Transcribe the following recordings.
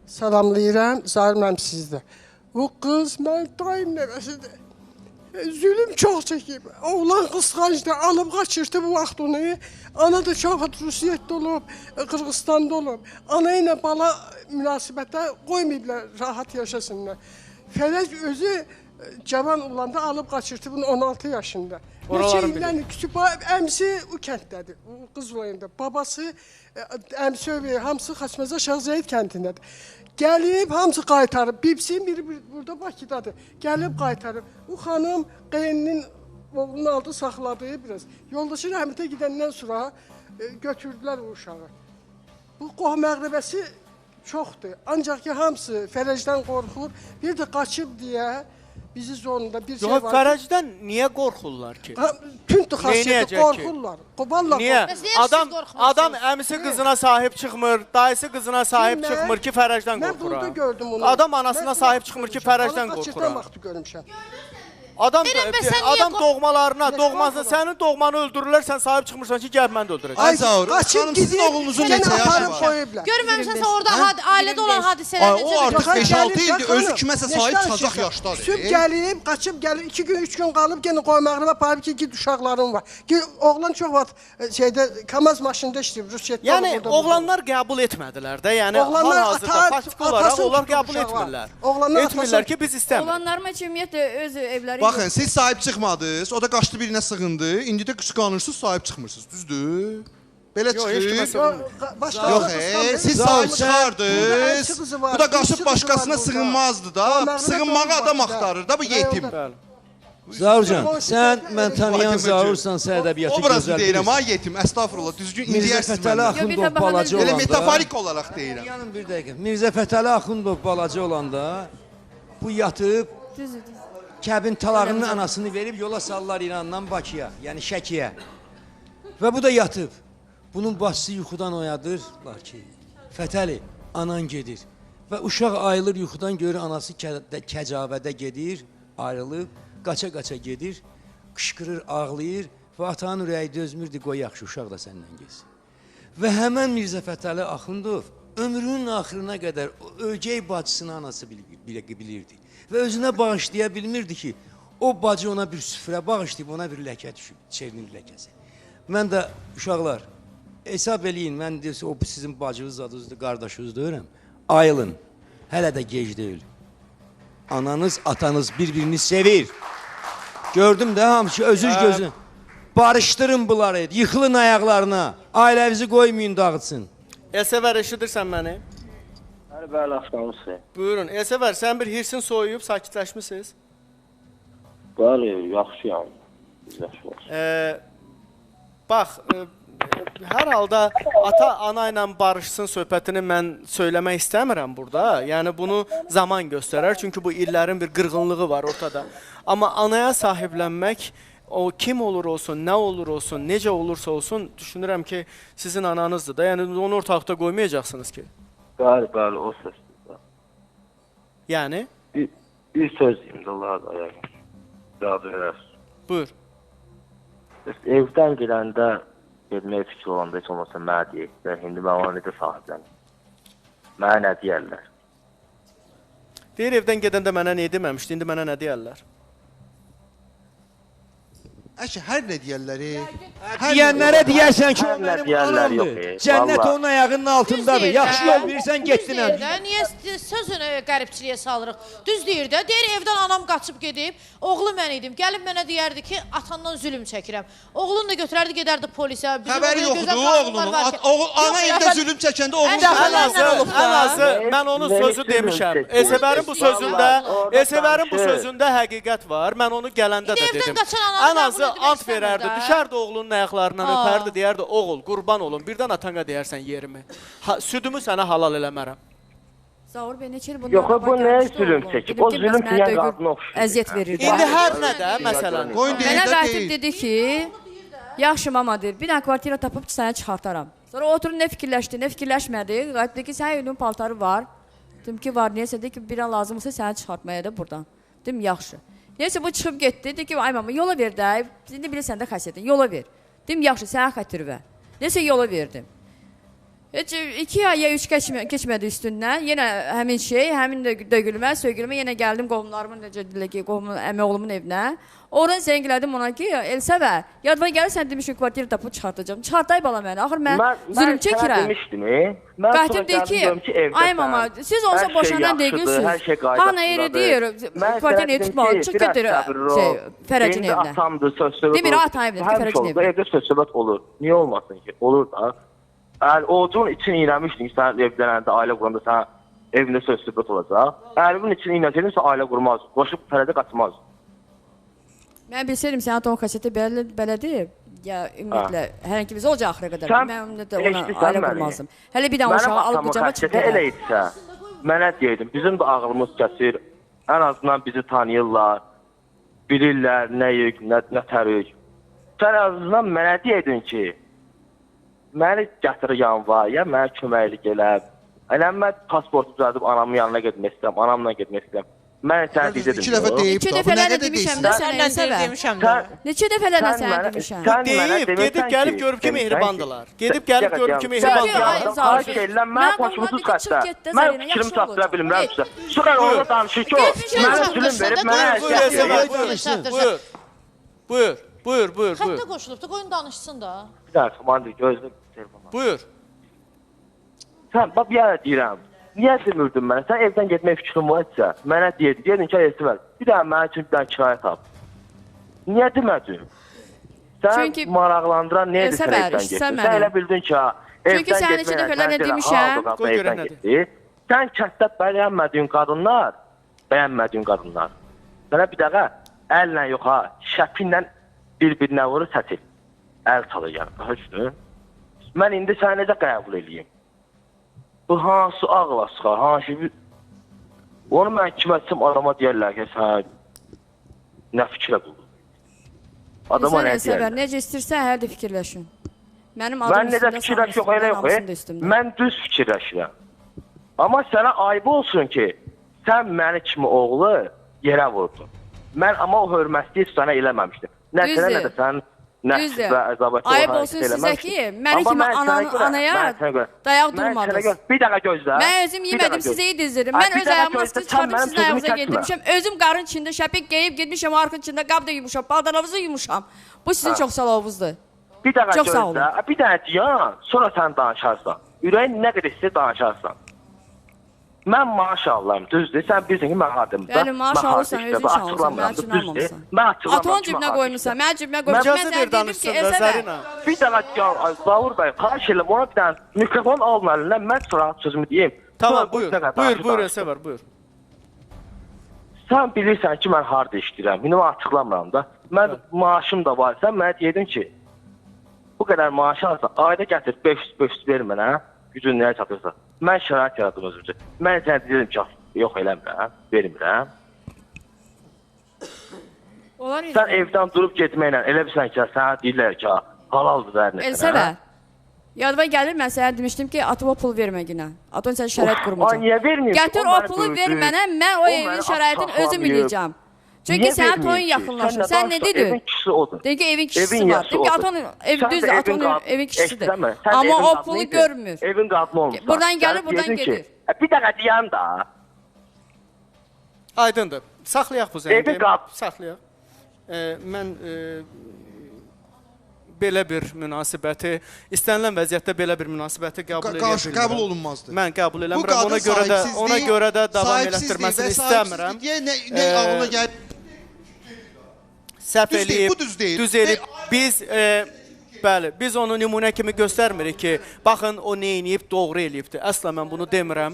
Salamlayıram, Zahir sizdə. Bu qız mən daim nəvəsidir. Zülüm çox çəkib. Oğlan qısqancdır, alıb qaçırdı bu vaxt onu. Ana da çox Rusiyyətdə olub, Qırğızstanda olub. Ana ilə bala münasibətdə qoymayıblar, rahat yaşasınlar. Fərəc özü cavan olanda alıb qaçırdı bunu 16 yaşında. Neçə ildən küçük əmsi o kənddədir, o qız olayında. Babası, əmsi övrəyi, hamısı Xaçmazar Şahzəyid kəndindədir. Gəlib, hamısı qaytarıb. Bibsin biri burada Bakıdadır. Gəlib qaytarıb. Bu xanım qeyninin oğlunu aldı, saxladı biraz. Yoldaşı rəhmətə gedəndən sonra götürdülər o uşağı. Bu qohum məğribəsi çoxdur. Ancaq ki, hamısı Fərəcdən qorxur. Bir də qaçıb deyə bizi zonunda bir şey var. Fərəcdən niyə qorxurlar ki? Tündür xasiyyəti, qorxurlar. Niyə? Adam əmisi qızına sahib çıxmır, dayısı qızına sahib çıxmır ki, Fərəcdən qorxur. Mən burada gördüm onu. Adam anasına sahib çıxmır ki, Fərəcdən qorxur. Qaçırdan vaxtı görmüşəm. Adam doğmalarına, doğmasına, sənin doğmanı öldürürlər, sən sahib çıxmırsan ki, gəl mən də öldürəcəm. Ay Zaur, xanım sizin oğlunuzun neçə yaşı var? Görməmişsənsə orada ailədə olan hadisələr necə? O artıq 5-6 ildir özü kiməsə sahib çıxacaq yaşdadır. Süb gəlib, qaçıb gəlib, 2 gün, 3 gün qalıb, yenə qoymağına aparıb ki, git uşaqlarım var. Oğlan çox vaxt Kamaz maşında işləyib, Rusiyyətdə. Yəni, oğlanlar qəbul etmədilər də, yəni hal-hazırda faktiki olaraq onlar qəbul etmirlər. Etmirlər ki, biz istəmirik. Oğlanlarıma ki, ümumiyyətlə öz evləri... Baxın, siz sahib çıxmadınız, o da qaçdı birinə sığındı, indi də qısqanırsınız, sahib çıxmırsınız, düzdür? Belə çıxır. Yox, siz sahib çıxardınız, bu da qaçıb başqasına sığınmazdı da, sığınmağı adam axtarır da, bu yetim. Zaurcan, sən mən tanıyan Zaursan, sən ədəbiyyatı gözəl bilirsən. Obrazı deyirəm, ha yetim, əstağfurullah, düzgün indiyərsiniz Mirzə Fətəli Axundov balaca olanda... Elə metaforik olaraq deyirəm. Yanım bir dəqiqə, Mirzə Fətəli Axundov balaca olanda bu yatıb kəbin talağının anasını verib yola sallar İrandan Bakıya, yəni Şəkiyə. Və bu da yatıb. Bunun bacısı yuxudan oyadırlar ki, Fətəli, anan gedir. Və uşaq ayılır yuxudan görür, anası kəcavədə gedir, ayrılıb, qaça-qaça gedir, qışqırır, ağlayır və atanın ürəyi dözmürdü, qoy yaxşı, uşaq da səndən geçsin. Və həmən Mirzə Fətəli Axundov ömrünün axırına qədər ögey bacısını anası bilirdi. Və özünə bağışlaya bilmirdi ki, o bacı ona bir süfrə bağışlayıb, ona bir ləkə düşüb, çernil ləkəsi. Mən də uşaqlar, hesab eləyin, mən deyirsə, o sizin bacınız adınızdır, qardaşınız deyirəm, ayılın, hələ də gec deyil. Ananız, atanız bir-birini sevir. Gördüm də hamısı, özür gözün. Barışdırın bunları, yıxılın ayaqlarına, ailəvizi qoymayın, dağıtsın. Elsəvər, eşidirsən məni? Bəli, axşamınızı. Buyurun, Elsəvər, sən bir hirsin soyuyub, sakitləşmişsiniz? Bəli, yaxşıyam. Bax, hər halda ata-ana ilə barışsın söhbətini mən söyləmək istəmirəm burada. Yəni, bunu zaman göstərər, çünki bu illərin bir qırğınlığı var ortada. Amma anaya sahiblənmək, o kim olur olsun, nə olur olsun, necə olursa olsun, düşünürəm ki, sizin ananızdır da. Yəni, onu ortalıqda qoymayacaqsınız ki. Bəli, bəli, o sözdür. Yəni? Bir söz deyim də, Allah da daha verər. Buyur. Evdən gələndə, gelməyə fikir olanda heç olmasa mənə deyək. İndi mən ona necə sahiblənəm? Mənə nə deyərlər? Deyir, evdən gedəndə mənə nə deməmişdi, indi mənə nə deyərlər? Əşə, hər nə deyərləri? Deyənlərə deyərsən ki, o Hər nə mənim deyərlər yox, anamdır. Cənnət onun ayağının altındadır. Yaxşı yol verirsən, getdin Düz deyir də, niyə sözünü qəribçiliyə salırıq? Düz deyir də, deyir evdən anam qaçıb gedib, oğlu mən idim. Gəlib mənə deyərdi ki, atandan zülüm çəkirəm. Oğlunu da götürərdi, gedərdi polisə. Xəbəri yoxdur oğlunun. Ana evdə zülüm çəkəndə oğlun Ən azı, mən onun sözü demişəm. Elsəvərin bu sözündə həqiqət var. Mən onu gələndə də dedim. Ən azı ant verərdi, düşərdi oğlunun ayaqlarından, öpərdi, deyərdi, oğul, qurban olun, birdən atana deyərsən yerimi. Südümü sənə halal eləmərəm. Zaur bəy, neçə il bundan Yox, bu nə zülüm çəkib? O zülüm deyən qadına oxşuyur. Əziyyət verirdi. İndi hər nə də, məsələn. Mənə qayıtıb dedi ki, yaxşı mama deyir, bir dənə kvartira tapıb ki, sənə çıxartaram. Sonra oturub nə fikirləşdi, nə fikirləşmədi. Qayıtıb dedi ki, sənin evinin paltarı var. Dedim ki, var, neyəsə, dedi ki, bir an lazımsa səni çıxartmaya da buradan. Dedim, yaxşı. Neyse bu çıxıb getdi, dedi ki, ay mama yola ver də, indi bilirsən də xəsiyyətin, yola ver. Dedim, yaxşı, sənə xətir ver. Neyse yola verdim. Heç 2 ay ya 3 keçmədi üstündən. Yenə həmin şey, həmin də dögülmə, sögülmə. Yenə gəldim qohumlarımın, necə deyirlər ki, qohumun, əmi oğlumun evinə. Oradan zənglədim ona ki, Elsəvər, yadıma gəlirsən demişim kvartira tapıb çıxartacağım. Çıxartay bala məni. Axır mən zülm çəkirəm. Qayıtıb deyir ki, ay mama, siz olsa boşanan deyirsiniz. Hana yeri deyir, kvartira neyi tutmalı, çıx gedir Fərəcin evinə. Atamdır, söz-söhbət Demir, ata evinə, Fərəcin evinə. Evdə söz-söhbət olur. Niyə olmasın ki? Olur da. Əgər oğuzun için iynəmişdin ki, sən evlənəndə, ailə quranda sən evində söz-söhbət olacaq. Əgər bunun için iynəsəydin, sən ailə qurmaz. Qoşub Fərəcə qaçmaz. Mən bilsəydim sənə ton kaseti belədir. Ya ümumiyyətlə, hər hangi bizə olacaq axıra qədər. Mən ümumiyyətlə ona ailə qurmazdım. Hələ bir dənə uşağı alıb qucağıma çıxıb gedər. Elə etsə, mənə deyirdim, bizim də ağlımız kəsir. Ən azından bizi tanıyırlar. Bilirlər nəyik, nə tərik. Sən azından mənə deyirdin ki, məni gətir yanvaya, mənə köməklik elə. Elə mən pasportu düzəldib anamın yanına getmək istəyirəm, anamla getmək istəyirəm. Mən sənə deyirdim. 2 dəfə deyib, neçə dəfələrlə demişəm də sənə Elsəvər. Neçə dəfələrlə sənə demişəm. Deyib, gedib gəlib görüb ki, mehribandılar. Gedib gəlib görüb ki, mehribandılar. Xahiş edirəm, mən başımsız xəstə. Mən fikrimi çatdıra bilmirəm sizə. Sonra orada danışır ki, mənə zülüm verib, mənə Buyur. Xəttə qoşulubdu, qoyun danışsın da. Bir dakika, komandir, gözlə. Buyur. Sən, bax, bir yana deyirəm. Niyə demirdin mənə? Sən evdən getmək fikrin var etsə, mənə deyirdin ki, Elsəvər, bir daha mənə üçün bir dənə kirayə tap. Niyə demədin? Sən maraqlandıran neydi sən evdən getdin? Sən elə bildin ki, çünki sən neçə dəfələrlə demişəm. Qoy görən nədir? Sən kənddə bəyənmədiyin qadınlar, sənə bir dəqiqə əllə yox ha, şəpinlə bir-birinə vurur sətil. Əl çalır yəni, daha üstün. Mən indi səni necə qəbul edeyim? Bu hansı ağla çıxar, hansı bir... Onu mən kimətsəm adama deyərlər ki, sən nə fikrə buldun? Adama nə deyərlər? Necə istəyirsən, hər də fikirləşin. Mənim adım üstündə, mən düz fikirləşirəm. Amma sənə ayıbı olsun ki, sən məni kimi oğlu yerə vurdun. Mən amma o hörmətliyi sənə eləməmişdim. Nə sənə, nə də sən nəfs və əzabətli ayıb olsun sizə ki, məni kimi anaya dayaq durmadınız. Bir dəqiqə gözlə. Mən özüm yemədim, sizə yedizdirim. Mən öz ayağımla sizi çıxardım, sizin ayağınıza gedirmişəm. Özüm qarın içində şəpik geyib getmişəm, arxın içində qab da yumuşam, baldanavızı yumuşam. Bu sizin çox salavuzdur. Bir dəqiqə gözlə, bir dənə deyən, sonra sən danışarsan. Ürəyin nə qədər istəyir danışarsan. Mən maaş alıram, düzdür. Sən bilirsən ki, mən hardımda. Bəli, maaş alırsan, özün alırsan, mən cibimə almamısan. Aton cibinə qoymuşsan, mən cibimə qoymuşsan. Mən sənə dedim ki, Elsəvər. Bir dəqiqə, Zavur bəy, xahiş edirəm, ona bir dənə mikrofon alın əlindən, mən sonra sözümü deyim. Tamam, buyur Elsəvər, buyur. Sən bilirsən ki, mən harada işləyirəm, bunu açıqlamıram da. Mən maaşım da var, sən mənə deyedin ki, bu qədər maaşı alırsan, ayda gətir 500 ver mənə, gücün nəyə çatırsa. Mən şərait yaradım özümcə. Mən sənə dedim ki, yox eləmirəm, vermirəm. Sən evdən durub getməklə elə bilsən ki, sənə deyirlər ki, halaldır vermə sənə. Elsəvər, yadıma gəlir, mən sənə demişdim ki, atıma pul vermə günə. Atın sən şərait qurmayacaq. Niyə verməyim? Gətir o pulu ver mənə, mən o evin şəraitini özüm biləcəm. Çünki sənə toyun yaxınlaşır. Sən nə dedin? Evin kişisi odur. Deyir ki, evin kişisi var. Deyir ki, atanın evin kişisidir. Amma o pulu görmür. Evin qadını olmuşsan. Buradan gəlir, buradan gedir. Bir dəqiqə deyəm da. Aydındır. Saxlayaq bu zəngi. Saxlayaq. Mən belə bir münasibəti, istənilən vəziyyətdə belə bir münasibəti qəbul edə bilmirəm. Qəbul olunmazdır. Mən qəbul eləmirəm. Ona görə də davam elətdirməsini istəmirəm. Nə ağlına gəlir? Səhv eləyib, düz eləyib. Biz onu nümunə kimi göstərmirik ki, baxın, o nə eləyib, doğru eləyibdir. Əsla mən bunu demirəm.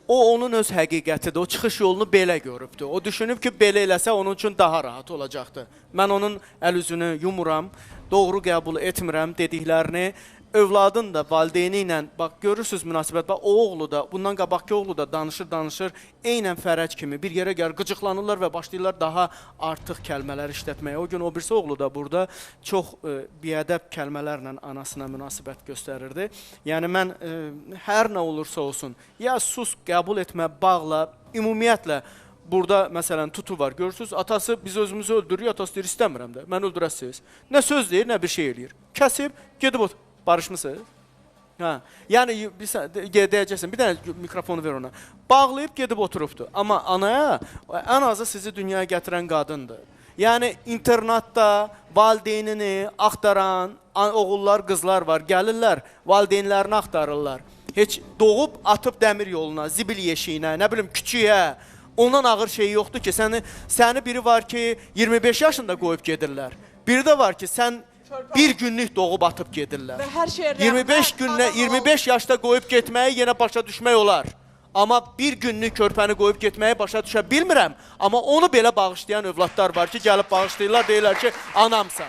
O, onun öz həqiqətidir. O, çıxış yolunu belə görübdür. O, düşünüb ki, belə eləsə, onun üçün daha rahat olacaqdır. Mən onun əl-üzünü yumuram, doğru qəbul etmirəm dediklərini. Övladın da valideyni ilə, bax, görürsünüz münasibət, bax, o oğlu da, bundan qabaqki oğlu da danışır, eynən Fərəc kimi bir yerə gəlir, qıcıqlanırlar və başlayırlar daha artıq kəlmələr işlətməyə. O gün o birisi oğlu da burada çox biədəb kəlmələrlə anasına münasibət göstərirdi. Yəni, mən hər nə olursa olsun, ya sus, qəbul etmə, bağla, ümumiyyətlə, burada, məsələn, tutu var, görürsünüz, atası biz özümüzü öldürür, atası deyir, istəmirəm də, mən öldürəsiniz. Nə söz deyir, nə bir şey eləyir. Kəsib, gedib otur. Barışmısınız? Hə. Yəni deyəcəksən, bir dənə mikrofonu ver ona. Bağlayıb gedib oturubdu. Amma anaya ən azı sizi dünyaya gətirən qadındır. Yəni internatda valideynini axtaran oğullar, qızlar var. Gəlirlər, valideynlərini axtarırlar. Heç doğub atıb dəmir yoluna, zibil yeşiyinə, nə bilim küçüyə. Ondan ağır şey yoxdur ki, səni biri var ki 25 yaşında qoyub gedirlər. Biri də var ki sən bir günlük doğub atıb gedirlər. 25 yaşda qoyub getməyi yenə başa düşmək olar. Amma bir günlük körpəni qoyub getməyi başa düşə bilmirəm. Amma onu belə bağışlayan övladlar var ki, gəlib bağışlayırlar, deyirlər ki, anamsan.